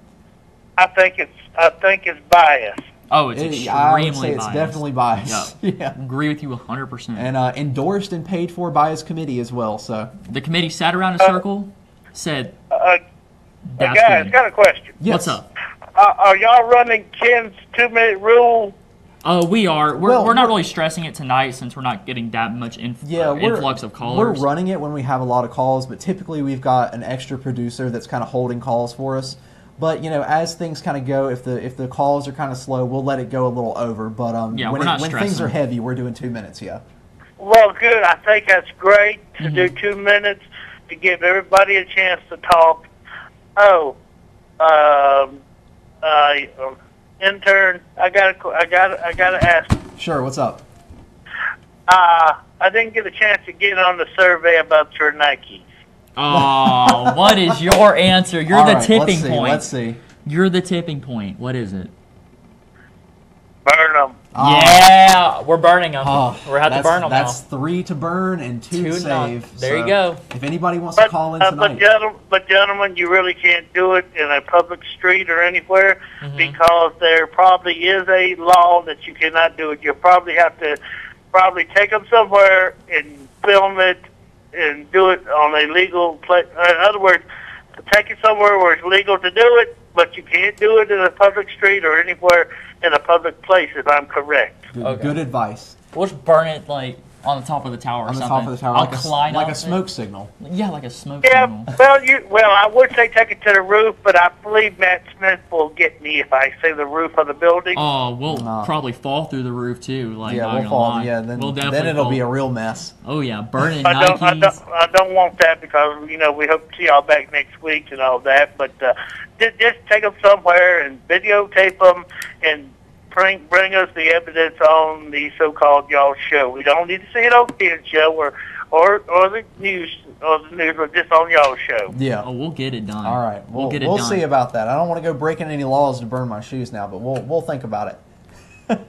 I think it's biased.
Oh, it's extremely
I would say
biased.
it's definitely biased.
Yeah.
Yeah.
Agree with you 100%.
And endorsed and paid for by his committee as well. So
The committee sat around in a circle, said, that's
Guys,
good.
got a question.
yes.
What's up?
Are y'all running Ken's 2-minute rule?
We are.
Well,
we're not really stressing it tonight since we're not getting that much influx of callers.
We're running it when we have a lot of calls, but typically we've got an extra producer that's kind of holding calls for us. But as things kind of go, if the calls are kind of slow, we'll let it go a little over. But
Yeah,
when
we're not
when things
stressing.
are heavy, we're doing 2 minutes. Yeah.
Well, good. I think that's great to do 2 minutes to give everybody a chance to talk. Oh, intern, I gotta ask.
Sure. What's up?
I didn't get a chance to get on the survey about your Nike.
Oh, what is your answer? You're
All
the
right,
tipping point.
Let's see.
You're the tipping point. What is it?
Burn them.
Yeah, we're burning them. We're have to burn them now.
That's 3 to burn and 2 to save.
There you
So
go.
If anybody wants to call in tonight,
But gentlemen, you really can't do it in a public street or anywhere because there probably is a law that you cannot do it. You'll probably have to take them somewhere and film it and do it on a legal place. In other words, take it somewhere where it's legal to do it, but you can't do it in a public street or anywhere in a public place, if I'm correct.
good advice.
We'll just burn it like on the top of the tower or
On the
something.
top of the tower,
I'll
like
climb
like
up
a
it.
smoke signal.
Yeah, like a smoke
Yeah,
signal.
well, I would say take it to the roof, but I believe Matt Smith will get me if I say the roof of the building.
Oh, we'll
No.
probably fall through the roof too. Like,
Yeah,
not
we'll
gonna
fall.
lie.
Yeah, then
we'll definitely
then it'll
fall.
be a real mess.
Oh yeah, burning
I
Nikes.
don't want that because we hope to see y'all back next week and all that. But just take them somewhere and videotape them and bring us the evidence on the so-called y'all show. We don't need to see it on Ken's show or the news but just on y'all show.
Yeah.
Oh, we'll get it done.
All right.
we'll get it
We'll
done.
see about that. I don't want to go breaking any laws to burn my shoes now, but we'll think about it.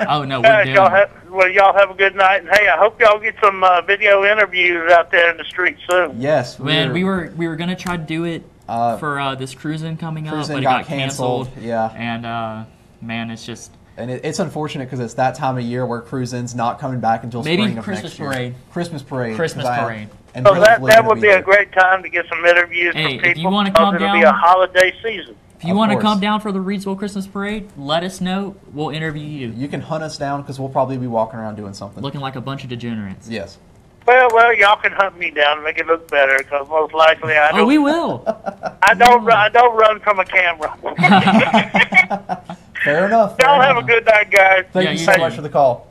Oh no, we're doing.
Y'all have a good night, and hey, I hope y'all get some video interviews out there in the street soon.
Yes.
Man, we were gonna try to do it for this cruising coming up,
Cruising
but it
got
got canceled.
Yeah.
And man, it's just
And it's unfortunate because it's that time of year where cruising's not coming back until
Maybe
spring of
Christmas
next year.
parade.
Christmas parade.
Christmas
'cause
parade.
And
So that
hopefully
would be
there.
a great time to get some interviews
Hey,
from
if you
people
wanna
because
come
it'll be
down-
a holiday season.
If you
Of
want to
course.
come down for the Reedsville Christmas parade, let us know. We'll interview you.
You can hunt us down because we'll probably be walking around doing something.
Looking like a bunch of degenerates.
Yes.
Well, y'all can hunt me down and make it look better because most likely I
Oh,
don't.
we will.
I don't run from a camera.
Fair enough.
Y'all
fair
have a
enough.
good night, guys.
Thank
Yeah,
you
you
so
too.
much for the call.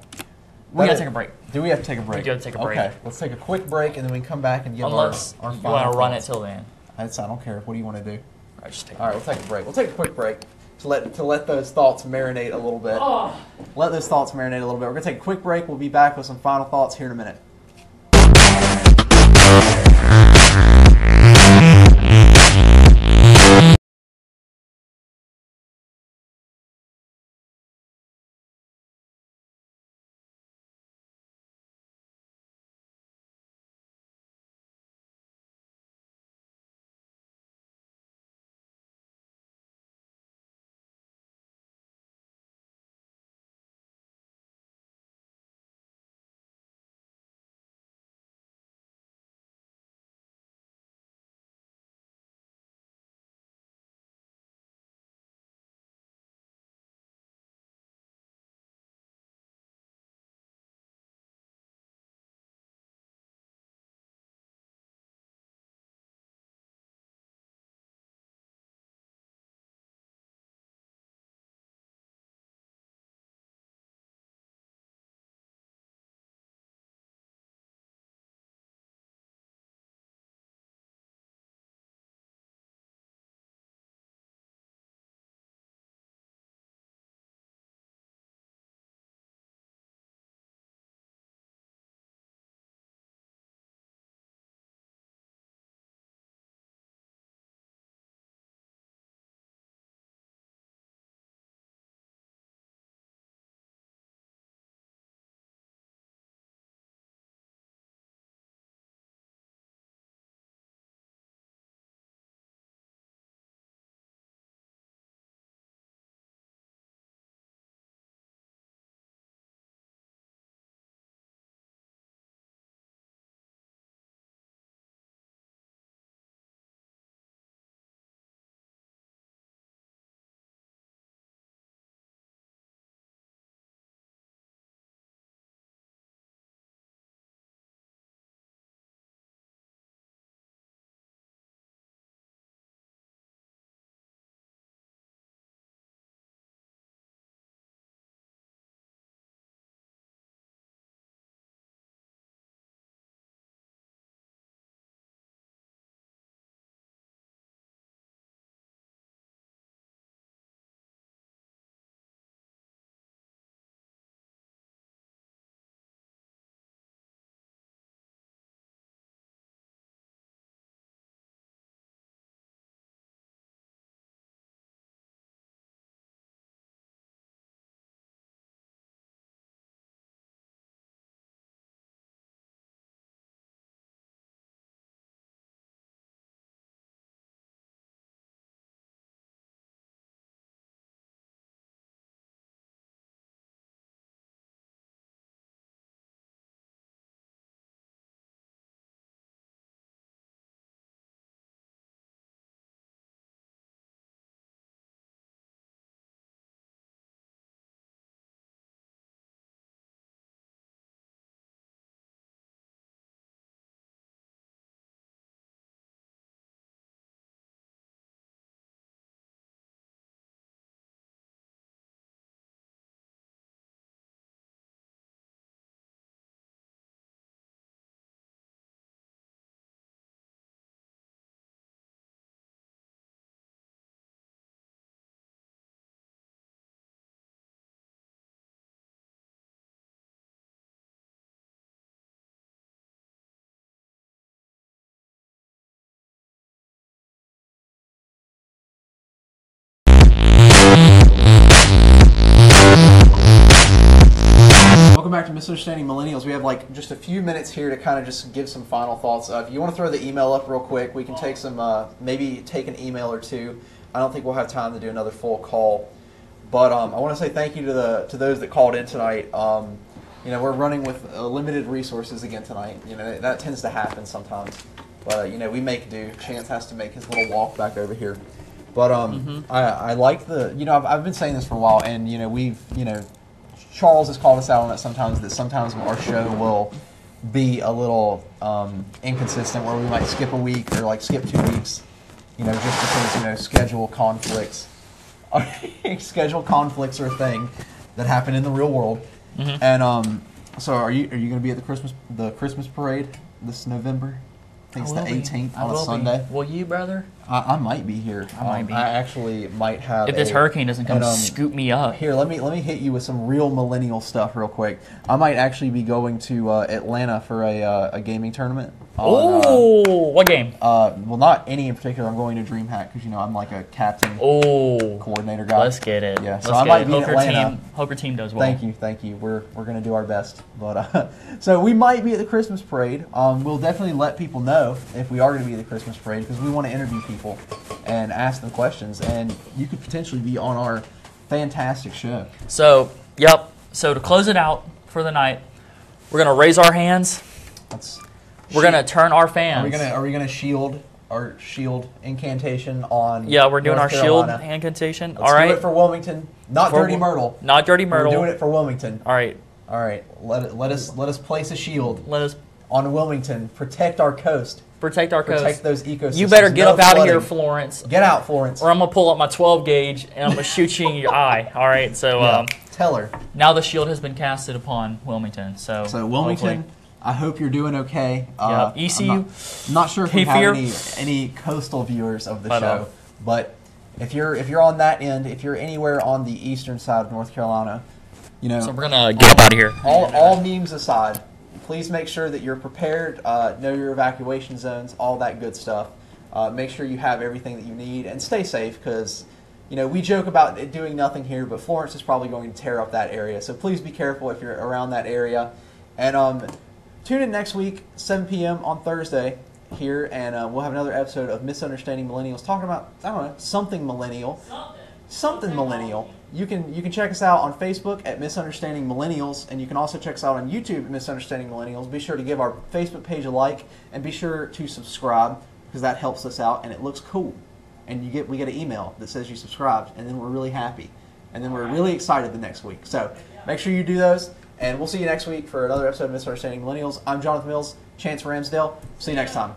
We gotta
That-
take a break.
Do we have to take a break?
We gotta take a break.
Okay, let's take a quick break and then we can come back and give
Unless
our
you
final
want to run it
thoughts.
till then.
I don't care. What do you want to do?
All right, just take
All right, we'll take a break. We'll take a quick break to let those thoughts marinate a little bit. Let those thoughts marinate a little bit. We're gonna take a quick break. We'll be back with some final thoughts here in a minute. Misunderstanding Millennials. We have like just a few minutes here to kind of just give some final thoughts. If you want to throw the email up real quick, we can take some, maybe take an email or two. I don't think we'll have time to do another full call. But I want to say thank you to those that called in tonight. We're running with limited resources again tonight. That tends to happen sometimes. But, we make do. Chance has to make his little walk back over here. But I like I've been saying this for a while, and, Charles has called us out on it sometimes, that sometimes our show will be a little inconsistent, where we might skip a week or, like, skip 2 weeks, just because, schedule conflicts. Schedule conflicts are a thing that happen in the real world. Mm-hmm. And so are you going to be at the Christmas parade this November? I think it's the 18th on a Sunday.
Will you, brother?
I might be here. I actually might have.
If this hurricane doesn't come scoop me up.
Here, let me hit you with some real millennial stuff real quick. I might actually be going to Atlanta for a gaming tournament.
What game?
Well, not any in particular. I'm going to DreamHack because I'm like a captain coordinator guy.
Let's get it.
Yeah, so I might be in Atlanta.
Hope your team does well.
Thank you. We're going to do our best. But so we might be at the Christmas parade. We'll definitely let people know if we are going to be at the Christmas parade, because we want to interview people and ask them questions, and you could potentially be on our fantastic show.
So, yep. So to close it out for the night, we're going to raise our hands. We're going to turn our fans.
Are we gonna shield our shield incantation on?
Yeah, we're doing
North
our
Carolina.
shield incantation.
Let's do it for Wilmington. Not Dirty Myrtle.
Not Dirty Myrtle.
We're doing it for Wilmington.
All right.
Let us place a shield.
Let us
on Wilmington. Protect our coast.
Protect our coast.
Protect those ecosystems.
You better get up out of here, Florence.
Get out, Florence.
Or I'm gonna pull up my 12 gauge and I'm gonna shoot you in your eye. All right. So
tell her.
Now the shield has been casted upon Wilmington. So
Wilmington.
Hopefully.
I hope you're doing okay.
ECU.
I'm not sure if we have any coastal viewers of the show, but if you're on that end, if you're anywhere on the eastern side of North Carolina,
So we're gonna get up out of here.
All memes aside, please make sure that you're prepared. Know your evacuation zones, all that good stuff. Make sure you have everything that you need, and stay safe, because we joke about it doing nothing here, but Florence is probably going to tear up that area. So please be careful if you're around that area, and tune in next week, 7 p.m. on Thursday here, and we'll have another episode of Misunderstanding Millennials, talking about, I don't know, something millennial. Something millennial. You can check us out on Facebook at Misunderstanding Millennials, and you can also check us out on YouTube at Misunderstanding Millennials. Be sure to give our Facebook page a like, and be sure to subscribe, because that helps us out, and it looks cool. And we get an email that says you subscribed, and then we're really happy. And then we're really excited the next week. So make sure you do those. And we'll see you next week for another episode of Misunderstanding Millennials. I'm Jonathan Mills, Chance Ramsdale. See you next time.